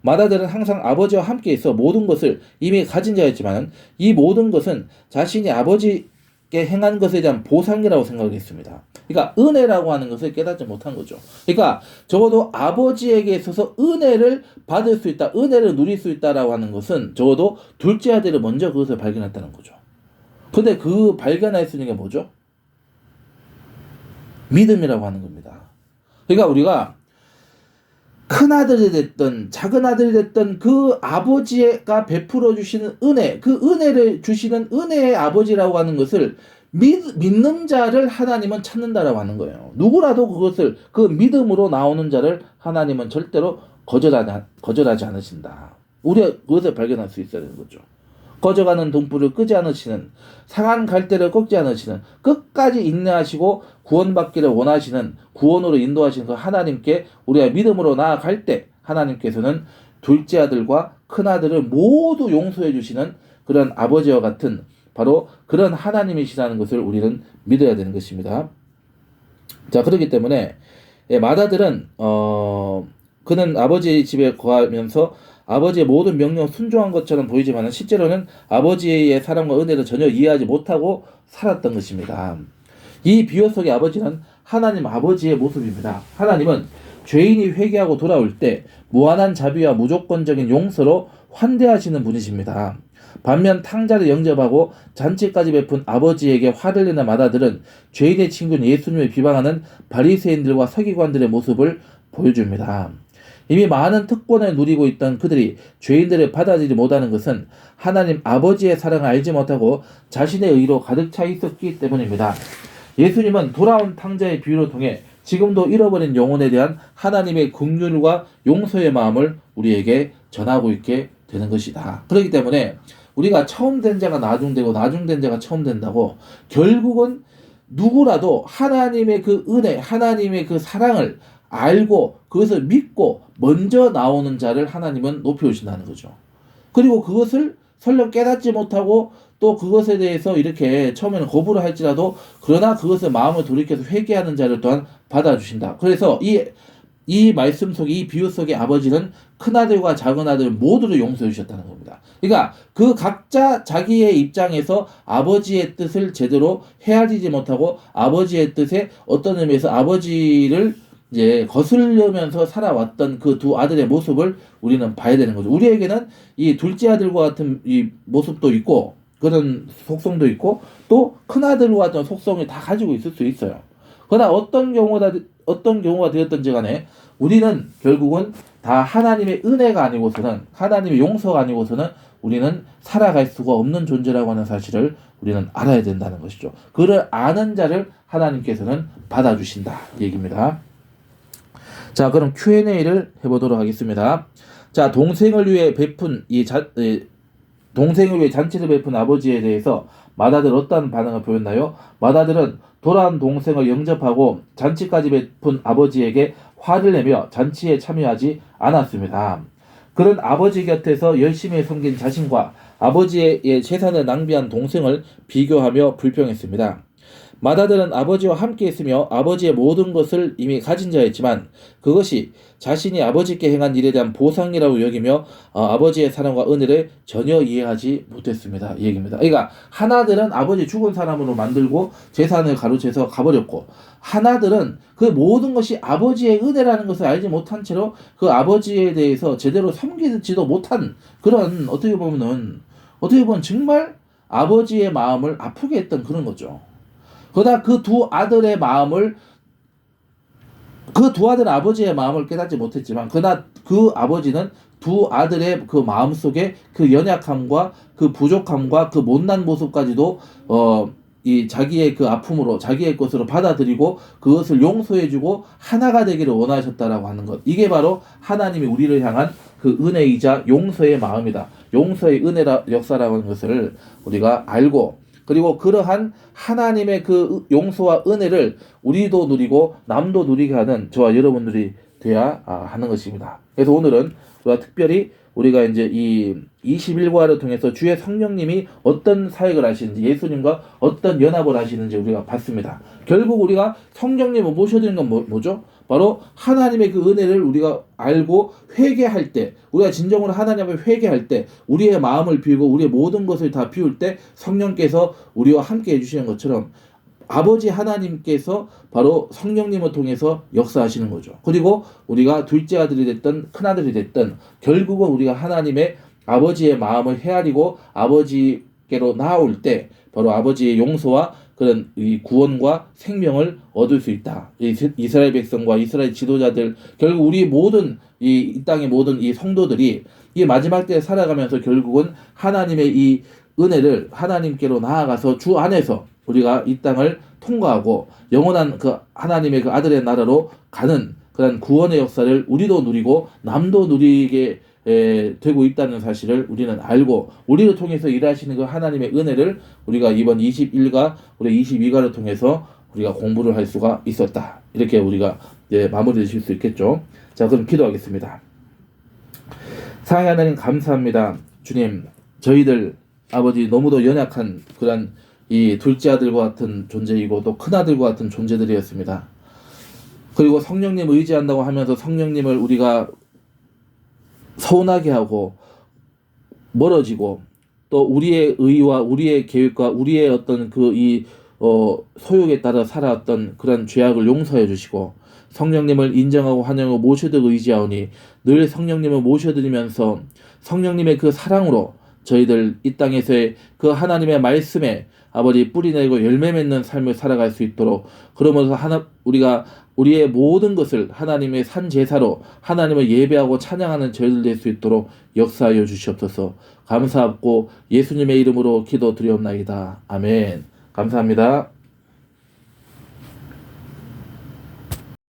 맏아들은 항상 아버지와 함께 있어 모든 것을 이미 가진 자였지만 이 모든 것은 자신이 아버지께 행한 것에 대한 보상이라고 생각했습니다. 그러니까 은혜라고 하는 것을 깨닫지 못한 거죠. 그러니까 적어도 아버지에게 있어서 은혜를 받을 수 있다, 은혜를 누릴 수 있다라고 하는 것은 적어도 둘째 아들이 먼저 그것을 발견했다는 거죠. 근데 그 발견할 수 있는 게 뭐죠? 믿음이라고 하는 겁니다. 그러니까 우리가 큰 아들이 됐던 작은 아들이 됐던 그 아버지가 베풀어 주시는 은혜, 그 은혜를 주시는 은혜의 아버지라고 하는 것을 믿는 자를 하나님은 찾는다라고 하는 거예요. 누구라도 그것을 그 믿음으로 나오는 자를 하나님은 절대로 거절하지 않으신다. 우리가 그것을 발견할 수 있어야 되는 거죠. 꺼져가는 등불을 끄지 않으시는, 상한 갈대를 꺾지 않으시는, 끝까지 인내하시고 구원받기를 원하시는, 구원으로 인도하시는 그 하나님께 우리가 믿음으로 나아갈 때 하나님께서는 둘째 아들과 큰 아들을 모두 용서해 주시는 그런 아버지와 같은 바로 그런 하나님이시라는 것을 우리는 믿어야 되는 것입니다. 자, 그렇기 때문에 맏아들은 그는 아버지 집에 거하면서 아버지의 모든 명령을 순종한 것처럼 보이지만 실제로는 아버지의 사랑과 은혜를 전혀 이해하지 못하고 살았던 것입니다. 이 비유 속의 아버지는 하나님 아버지의 모습입니다. 하나님은 죄인이 회개하고 돌아올 때 무한한 자비와 무조건적인 용서로 환대하시는 분이십니다. 반면 탕자를 영접하고 잔치까지 베푼 아버지에게 화를 내는 마다들은 죄인의 친구인 예수님을 비방하는 바리새인들과 서기관들의 모습을 보여줍니다. 이미 많은 특권을 누리고 있던 그들이 죄인들을 받아들이지 못하는 것은 하나님 아버지의 사랑을 알지 못하고 자신의 의로 가득 차 있었기 때문입니다. 예수님은 돌아온 탕자의 비유를 통해 지금도 잃어버린 영혼에 대한 하나님의 긍휼과 용서의 마음을 우리에게 전하고 있게 되는 것이다. 그렇기 때문에 우리가 처음 된 자가 나중되고 나중된 자가 처음 된다고 결국은 누구라도 하나님의 그 은혜, 하나님의 그 사랑을 알고 그것을 믿고 먼저 나오는 자를 하나님은 높여주신다는 거죠. 그리고 그것을 설령 깨닫지 못하고 또 그것에 대해서 이렇게 처음에는 거부를 할지라도 그러나 그것을 마음을 돌이켜서 회개하는 자를 또한 받아주신다. 그래서 이 말씀 속에 이 비유 속에 아버지는 큰아들과 작은아들 모두를 용서해 주셨다는 겁니다. 그러니까 그 각자 자기의 입장에서 아버지의 뜻을 제대로 헤아리지 못하고 아버지의 뜻에 어떤 의미에서 아버지를 이제 거슬려면서 살아왔던 그 두 아들의 모습을 우리는 봐야 되는 거죠. 우리에게는 이 둘째 아들과 같은 이 모습도 있고 그런 속성도 있고 또 큰아들과 같은 속성을 다 가지고 있을 수 있어요. 그러나 어떤 경우가 되었든지 간에 우리는 결국은 다 하나님의 은혜가 아니고서는 하나님의 용서가 아니고서는 우리는 살아갈 수가 없는 존재라고 하는 사실을 우리는 알아야 된다는 것이죠. 그를 아는 자를 하나님께서는 받아주신다 이 얘기입니다. 자, 그럼 Q&A를 해보도록 하겠습니다. 자, 동생을 위해 잔치를 베푼 아버지에 대해서 마다들 어떤 반응을 보였나요? 마다들은 돌아온 동생을 영접하고 잔치까지 베푼 아버지에게 화를 내며 잔치에 참여하지 않았습니다. 그런 아버지 곁에서 열심히 섬긴 자신과 아버지의 재산을 낭비한 동생을 비교하며 불평했습니다. 마다들은 아버지와 함께 있으며 아버지의 모든 것을 이미 가진 자였지만 그것이 자신이 아버지께 행한 일에 대한 보상이라고 여기며 아버지의 사랑과 은혜를 전혀 이해하지 못했습니다. 이 얘기입니다. 그러니까 하나들은 아버지 죽은 사람으로 만들고 재산을 가로채서 가버렸고 하나들은 그 모든 것이 아버지의 은혜라는 것을 알지 못한 채로 그 아버지에 대해서 제대로 섬기지도 못한 그런 어떻게 보면 정말 아버지의 마음을 아프게 했던 그런 거죠. 그러나 그 두 아들은 아버지의 마음을 깨닫지 못했지만 그러나 그 아버지는 두 아들의 그 마음 속에 그 연약함과 그 부족함과 그 못난 모습까지도 이 자기의 그 아픔으로 자기의 것으로 받아들이고 그것을 용서해주고 하나가 되기를 원하셨다라고 하는 것. 이게 바로 하나님이 우리를 향한 그 은혜이자 용서의 마음이다. 용서의 역사라고 하는 것을 우리가 알고 그리고 그러한 하나님의 그 용서와 은혜를 우리도 누리고 남도 누리게 하는 저와 여러분들이 돼야 하는 것입니다. 그래서 오늘은 우리가 특별히 우리가 이제 이 21과를 통해서 주의 성령님이 어떤 사역을 하시는지 예수님과 어떤 연합을 하시는지 우리가 봤습니다. 결국 우리가 성령님을 모셔드리는 건 뭐죠? 바로 하나님의 그 은혜를 우리가 알고 회개할 때 우리가 진정으로 하나님을 회개할 때 우리의 마음을 비우고 우리의 모든 것을 다 비울 때 성령께서 우리와 함께 해주시는 것처럼 아버지 하나님께서 바로 성령님을 통해서 역사하시는 거죠. 그리고 우리가 둘째 아들이 됐든 큰아들이 됐든 결국은 우리가 하나님의 아버지의 마음을 헤아리고 아버지께로 나아올 때 바로 아버지의 용서와 그런 이 구원과 생명을 얻을 수 있다. 이스라엘 백성과 이스라엘 지도자들 결국 우리 모든 이 땅의 모든 이 성도들이 이 마지막 때에 살아가면서 결국은 하나님의 이 은혜를 하나님께로 나아가서 주 안에서 우리가 이 땅을 통과하고 영원한 그 하나님의 그 아들의 나라로 가는 그런 구원의 역사를 우리도 누리고 남도 누리게 되고 있다는 사실을 우리는 알고 우리를 통해서 일하시는 그 하나님의 은혜를 우리가 이번 21가 우리 22가를 통해서 우리가 공부를 할 수가 있었다. 이렇게 우리가 마무리 지을 수 있겠죠. 자, 그럼 기도하겠습니다. 사랑의 하나님 감사합니다. 주님, 저희들 아버지 너무도 연약한 그런 이 둘째 아들과 같은 존재이고 또 큰아들과 같은 존재들이었습니다. 그리고 성령님 의지한다고 하면서 성령님을 우리가 서운하게 하고 멀어지고 또 우리의 의와 우리의 계획과 우리의 어떤 그 소욕에 따라 살아왔던 그런 죄악을 용서해 주시고 성령님을 인정하고 환영하고 모셔드리고 의지하오니 늘 성령님을 모셔드리면서 성령님의 그 사랑으로 저희들 이 땅에서의 그 하나님의 말씀에 아버지 뿌리내고 열매 맺는 삶을 살아갈 수 있도록, 그러면서 우리가 우리의 모든 것을 하나님의 산 제사로 하나님을 예배하고 찬양하는 저희들 될 수 있도록 역사하여 주시옵소서. 감사하고 예수님의 이름으로 기도드리옵나이다. 아멘. 감사합니다.